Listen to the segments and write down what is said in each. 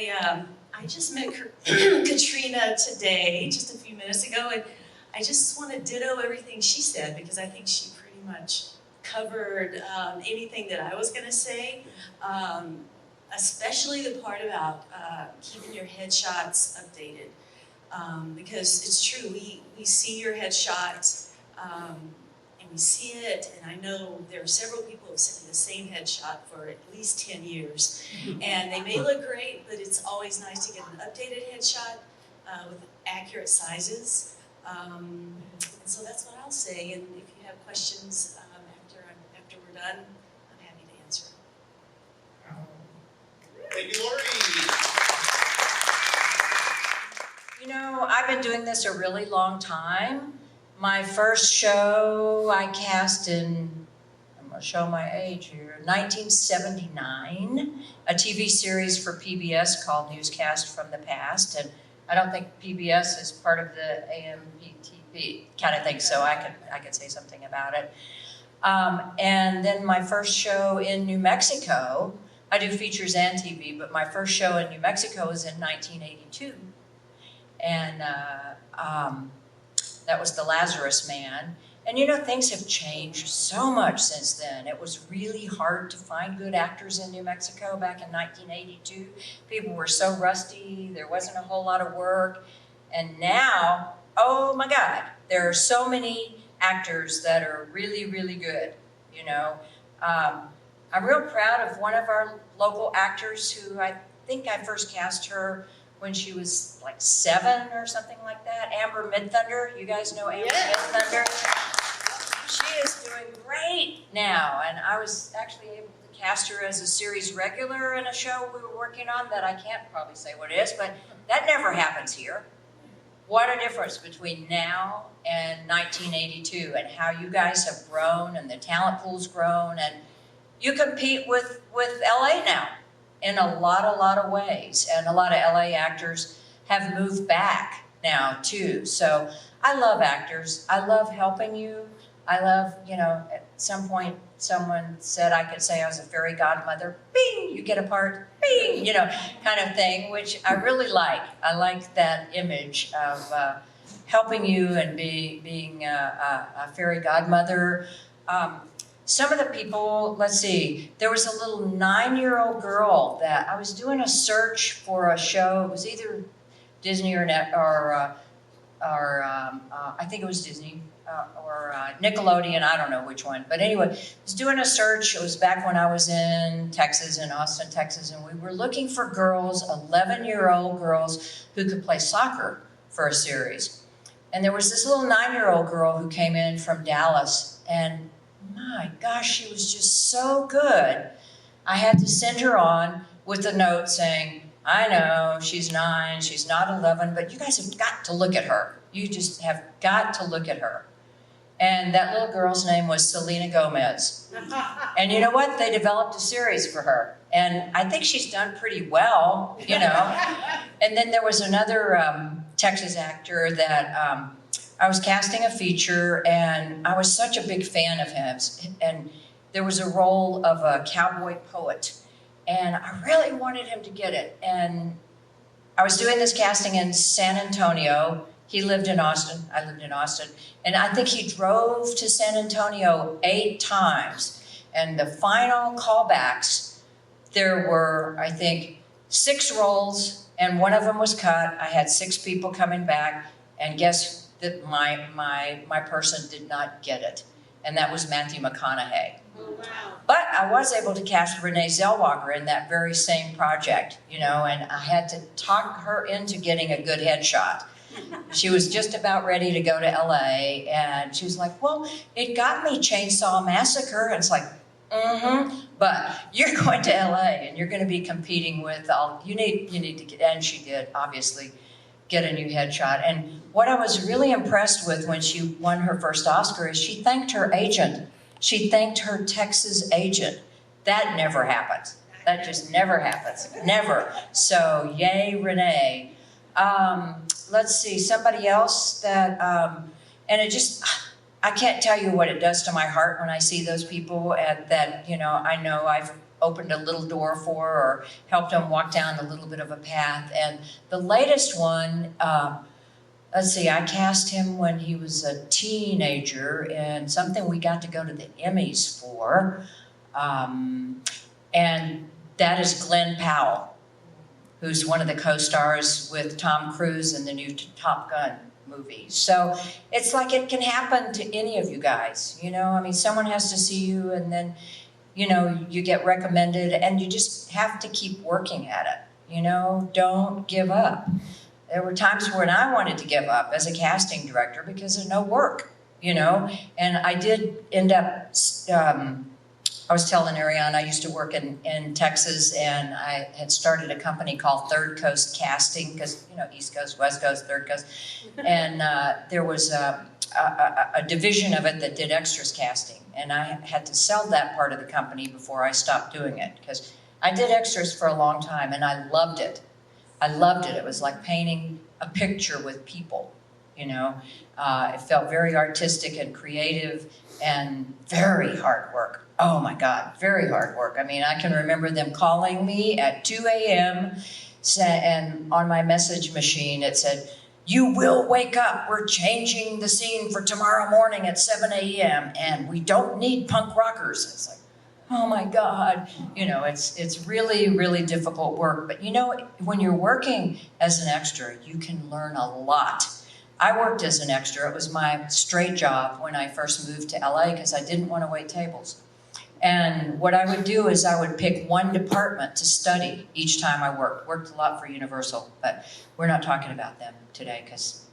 I just met Katrina today, just a few minutes ago, and I just want to ditto everything she said because I think she pretty much covered anything that I was going to say, especially the part about keeping your headshots updated. Because it's true, we see your headshot and we see it, and I know there are several people who have sent me the same headshot for at least 10 years. And they may look great, but it's always nice to get an updated headshot with accurate sizes. And so that's what I'll say, and if you have questions after we're done, I'm happy to answer. Thank you, Lorrie. You know, I've been doing this a really long time. My first show I cast in, I'm going to show my age here, 1979, a TV series for PBS called Newscast from the Past. And I don't think PBS is part of the AMPTP kind of thing, so I could say something about it. And then my first show in New Mexico, I do features and TV, but my first show in New Mexico was in 1982. And that was The Lazarus Man. And you know, things have changed so much since then. It was really hard to find good actors in New Mexico back in 1982. People were so rusty, there wasn't a whole lot of work. And now, oh my God, there are so many actors that are really, really good, you know. I'm real proud of one of our local actors who I think I first cast her when she was like 7 or something like that. Amber Midthunder, you guys know Amber Midthunder? She is doing great now, and I was actually able to cast her as a series regular in a show we were working on that I can't probably say what it is, but that never happens here. What a difference between now and 1982 and how you guys have grown and the talent pool's grown, and you compete with LA now in a lot of ways, and a lot of LA actors have moved back now too. So I love actors. I love helping you. I love, you know, at some point someone said I could say I was a fairy godmother. Bing, you get a part. Bing, you know, kind of thing, which I really like. I like that image of helping you and being a fairy godmother. Some of the people, let's see, there was a little 9-year-old girl that I was doing a search for a show. It was either Disney or I think it was Disney or Nickelodeon. I don't know which one. But anyway, I was doing a search. It was back when I was in Texas, in Austin, Texas, and we were looking for girls, 11-year-old girls who could play soccer for a series. And there was this little 9-year-old girl who came in from Dallas, and my gosh, she was just so good. I had to send her on with a note saying, I know she's 9, she's not 11, but you guys have got to look at her. You just have got to look at her. And that little girl's name was Selena Gomez. And you know what? They developed a series for her. And I think she's done pretty well, you know. And then there was another Texas actor that I was casting a feature, and I was such a big fan of his. And there was a role of a cowboy poet, and I really wanted him to get it. And I was doing this casting in San Antonio. He lived in Austin. I lived in Austin. And I think he drove to San Antonio 8 times. And the final callbacks, there were, I think, 6 roles, and one of them was cut. I had 6 people coming back, and guess that my person did not get it, and that was Matthew McConaughey. Oh, wow. But I was able to cast Renee Zellweger in that very same project, you know, and I had to talk her into getting a good headshot. She was just about ready to go to LA, and she was like, well, it got me Chainsaw Massacre. And it's like, but you're going to LA and you're going to be competing with all, you need to get, and she did, obviously, get a new headshot. And what I was really impressed with when she won her first Oscar is she thanked her agent. She thanked her Texas agent. That never happens. That just never happens, never. So yay, Renee. Let's see, somebody else that, and it just, I can't tell you what it does to my heart when I see those people that, you know I've opened a little door for or helped them walk down a little bit of a path. And the latest one, let's see, I cast him when he was a teenager in something we got to go to the Emmys for. And that is Glenn Powell, who's one of the co-stars with Tom Cruise in the new Top Gun movie. So it's like it can happen to any of you guys, you know? I mean, someone has to see you and then, you know, you get recommended and you just have to keep working at it, you know? Don't give up. There were times when I wanted to give up as a casting director because there's no work, you know? And I did end up, I was telling Ariana, I used to work in Texas, and I had started a company called Third Coast Casting, because, you know, East Coast, West Coast, Third Coast. And there was a division of it that did extras casting. And I had to sell that part of the company before I stopped doing it, because I did extras for a long time, and I loved it. I loved it. It was like painting a picture with people, you know. It felt very artistic and creative and very hard work. Oh my God, very hard work. I mean, I can remember them calling me at 2 a.m. and on my message machine it said, "You will wake up. We're changing the scene for tomorrow morning at 7 a.m. and we don't need punk rockers." It's like, oh my God, you know, it's really, really difficult work. But you know, when you're working as an extra, you can learn a lot. I worked as an extra. It was my straight job when I first moved to LA because I didn't want to wait tables. And what I would do is I would pick one department to study each time I worked. Worked a lot for Universal, but we're not talking about them today because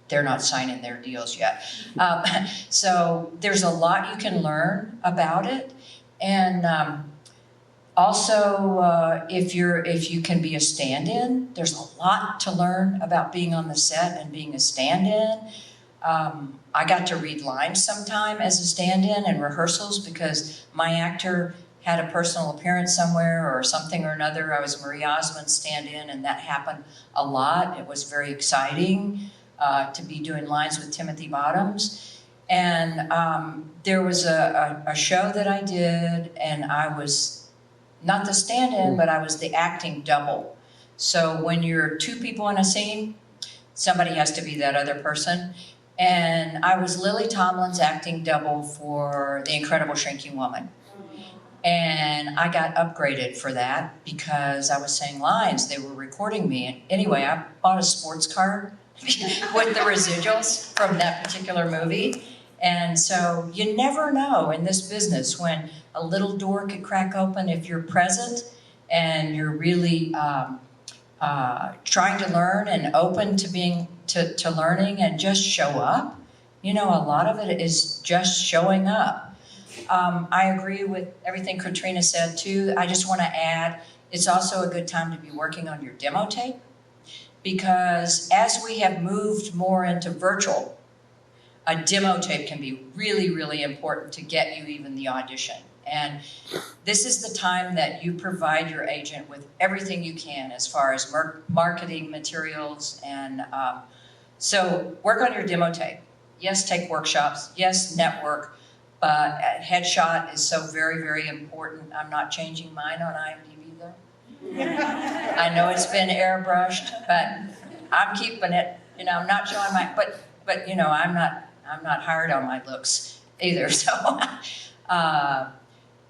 they're not signing their deals yet. So there's a lot you can learn about it. And also, if you can be a stand-in, there's a lot to learn about being on the set and being a stand-in. I got to read lines sometime as a stand-in in rehearsals because my actor had a personal appearance somewhere or something or another. I was Marie Osmond's stand-in, and that happened a lot. It was very exciting to be doing lines with Timothy Bottoms. And there was a show that I did, and I was not the stand-in, but I was the acting double. So when you're two people in a scene, somebody has to be that other person. And I was Lily Tomlin's acting double for The Incredible Shrinking Woman. And I got upgraded for that because I was saying lines. They were recording me. And anyway, I bought a sports car with the residuals from that particular movie. And so you never know in this business when a little door could crack open if you're present and you're really trying to learn and open to being to learning and just show up. You know, a lot of it is just showing up. I agree with everything Katrina said too. I just want to add, it's also a good time to be working on your demo tape because as we have moved more into virtual, a demo tape can be really, really important to get you even the audition. And this is the time that you provide your agent with everything you can as far as marketing materials. And so work on your demo tape. Yes, take workshops. Yes, network. But headshot is so very, very important. I'm not changing mine on IMDb though. I know it's been airbrushed, but I'm keeping it. You know, I'm not showing my, but you know, I'm not hired on my looks either. So,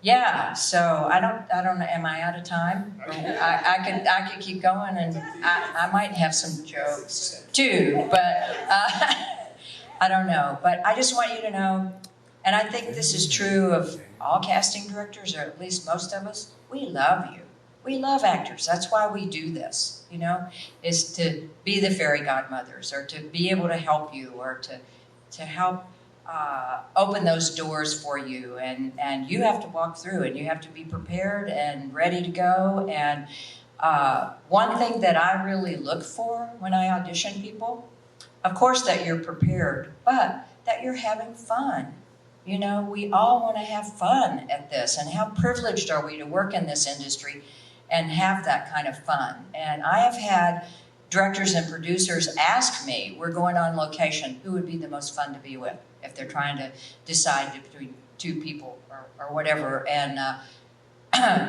yeah. So I don't know. Am I out of time? I could keep going, and I might have some jokes too, but I don't know. But I just want you to know, and I think this is true of all casting directors, or at least most of us. We love you. We love actors. That's why we do this. You know, is to be the fairy godmothers, or to be able to help you, or to help open those doors for you, and you have to walk through, and you have to be prepared and ready to go. And one thing that I really look for when I audition people, of course, that you're prepared, but that you're having fun. You know, we all want to have fun at this, and how privileged are we to work in this industry and have that kind of fun. And I have had directors and producers ask me, we're going on location, who would be the most fun to be with if they're trying to decide between two people or whatever. And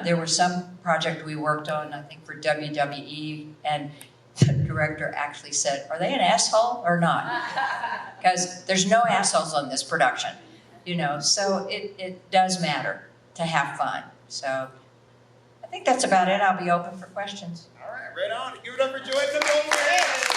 there was some project we worked on, I think for WWE, and the director actually said, "Are they an asshole or not?" Because there's no assholes on this production, you know, so it does matter to have fun. So I think that's about it. I'll be open for questions. All right, right on. Give it up for Joy and Boldin.